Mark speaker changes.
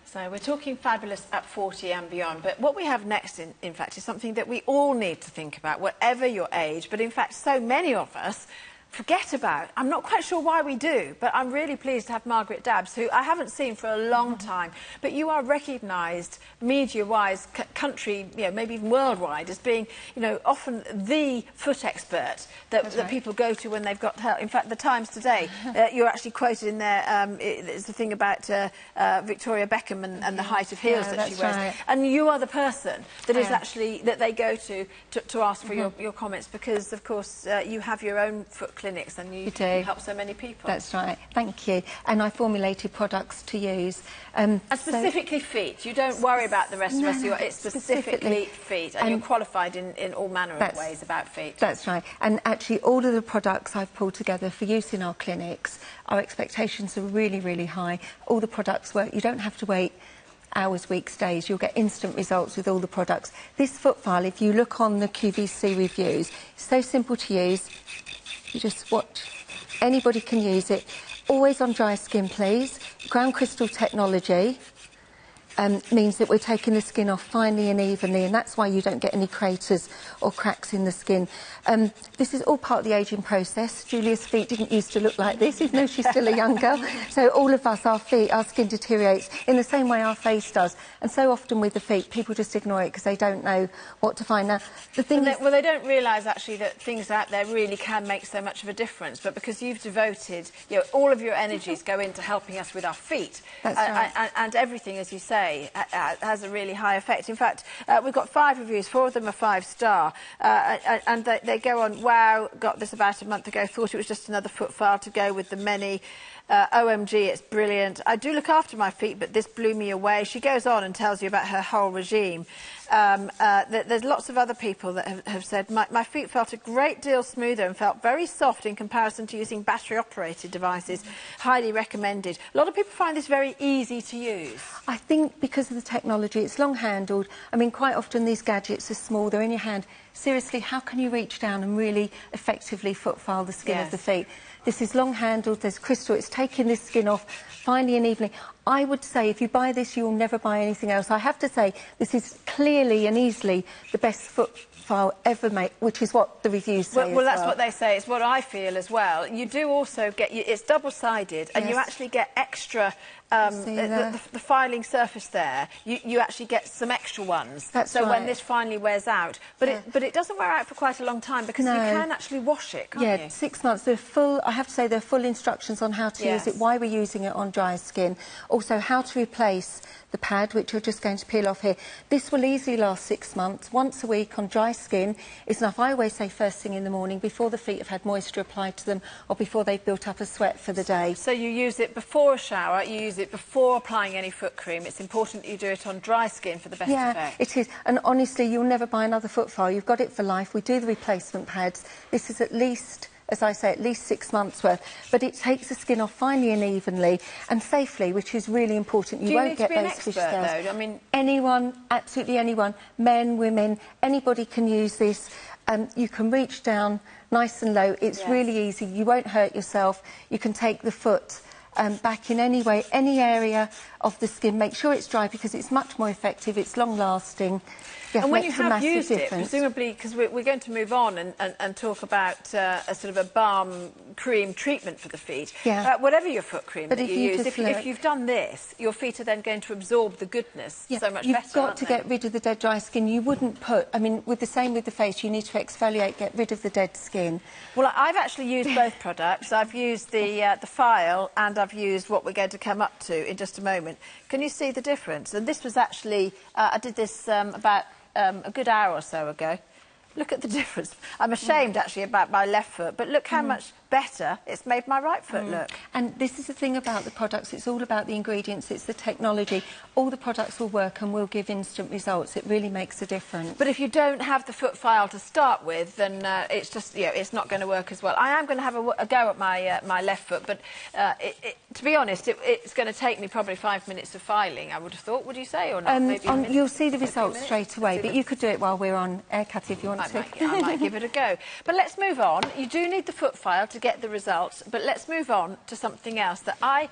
Speaker 1: So we're talking fabulous at 40 and beyond, but what we have next, in fact, is something that we all need to think about, whatever your age, but in fact so many of us forget about. I'm not quite sure why we do, but I'm really pleased to have Margaret Dabbs, who I haven't seen for a long time, but you are recognised media-wise, country, maybe even worldwide, as being, often the foot expert that people go to when they've got help. In fact, the Times today, you're actually quoted in there, it's the thing about Victoria Beckham and the height of heels that she wears.
Speaker 2: Right.
Speaker 1: And you are the person that is actually, that they go to ask for your comments, because, of course, you have your own foot clinics and you help so many people.
Speaker 2: That's right. Thank you. And I formulated products to use.
Speaker 1: And specifically feet. You don't worry about the rest of us. It's specifically feet. And you're qualified in all manner of ways about feet.
Speaker 2: That's right. And actually all of the products I've pulled together for use in our clinics, our expectations are really, really high. All the products work. You don't have to wait hours, weeks, days. You'll get instant results with all the products. This foot file, if you look on the QVC reviews, it's so simple to use. You just watch. Anybody can use it. Always on dry skin, please. Ground crystal technology means that we're taking the skin off finely and evenly, and that's why you don't get any craters or cracks in the skin. This is all part of the ageing process. Julia's feet didn't used to look like this, even though she's still a young girl. So all of us, our feet, our skin deteriorates in the same way our face does. And so often with the feet, people just ignore it because they don't know what to find. Now, the thing is...
Speaker 1: Well, they don't realise, actually, that things out there really can make so much of a difference. But because you've devoted, all of your energies go into helping us with our feet.
Speaker 2: That's right.
Speaker 1: And everything, as you say, has a really high effect. In fact, we've got 5 reviews, 4 of them are 5-star, and they go on, wow, got this about a month ago, thought it was just another foot file to go with the many. OMG, it's brilliant. I do look after my feet, but this blew me away. She goes on and tells you about her whole regime. There's lots of other people that have said, my feet felt a great deal smoother and felt very soft in comparison to using battery-operated devices. Highly recommended. A lot of people find this very easy to use.
Speaker 2: I think because of the technology, it's long-handled. I mean, quite often these gadgets are small, they're in your hand. Seriously, how can you reach down and really effectively foot file the skin of the feet? This is long-handled, there's crystal, it's taking this skin off finely and evenly. I would say if you buy this, you'll never buy anything else. I have to say, this is clearly and easily the best foot file ever made, which is what the reviews say.
Speaker 1: Well, that's what they say. It's what I feel as well. You do also get, it's double-sided, and you actually get extra, the filing surface there, you actually get some extra ones.
Speaker 2: That's right.
Speaker 1: When this finally wears out. But it doesn't wear out for quite a long time, because you can actually wash it, can't you?
Speaker 2: 6 months. They're full, I have to say, there are full instructions on how to use it, why we're using it on dry skin. Also, how to replace the pad, which you're just going to peel off here. This will easily last 6 months. Once a week on dry skin is enough. I always say first thing in the morning, before the feet have had moisture applied to them or before they've built up a sweat for the day.
Speaker 1: So you use it before a shower, you use it before applying any foot cream. It's important that you do it on dry skin for the best effect.
Speaker 2: Yeah, it is. And honestly, you'll never buy another foot file. You've got it for life. We do the replacement pads. This is at least, as I say, at least 6 months worth, but it takes the skin off finely and evenly and safely, which is really important. You won't get those fish scales.
Speaker 1: I mean,
Speaker 2: anyone, absolutely anyone, men, women, anybody can use this. You can reach down nice and low. It's really easy. You won't hurt yourself. You can take the foot back in any way, any area of the skin. Make sure it's dry because it's much more effective. It's long-lasting. Yes,
Speaker 1: and when you have used
Speaker 2: difference.
Speaker 1: it, presumably, because we're going to move on and talk about a sort of a balm cream treatment for the feet, whatever your foot cream that you use, if you've done this, your feet are then going to absorb the goodness so much better,
Speaker 2: You've got to get rid of the dead dry skin. You wouldn't put, I mean, with the same with the face, you need to exfoliate, get rid of the dead skin.
Speaker 1: Well, I've actually used both products. I've used the file and I've used what we're going to come up to in just a moment. Can you see the difference? And this was actually, I did this about a good hour or so ago. Look at the difference. I'm ashamed, actually, about my left foot, but look how much better it's made my right foot look.
Speaker 2: And this is the thing about the products. It's all about the ingredients. It's the technology. All the products will work and will give instant results. It really makes a difference.
Speaker 1: But if you don't have the foot file to start with, then it's just, it's not going to work as well. I am going to have a go at my left foot, but to be honest, it's going to take me probably 5 minutes of filing, I would have thought. Would you say, or not? Maybe
Speaker 2: you'll see the results straight away, but you could do it while we're on air, Kathy, if you want to.
Speaker 1: I might give it a go. But let's move on. You do need the foot file to get the results, but let's move on to something else that I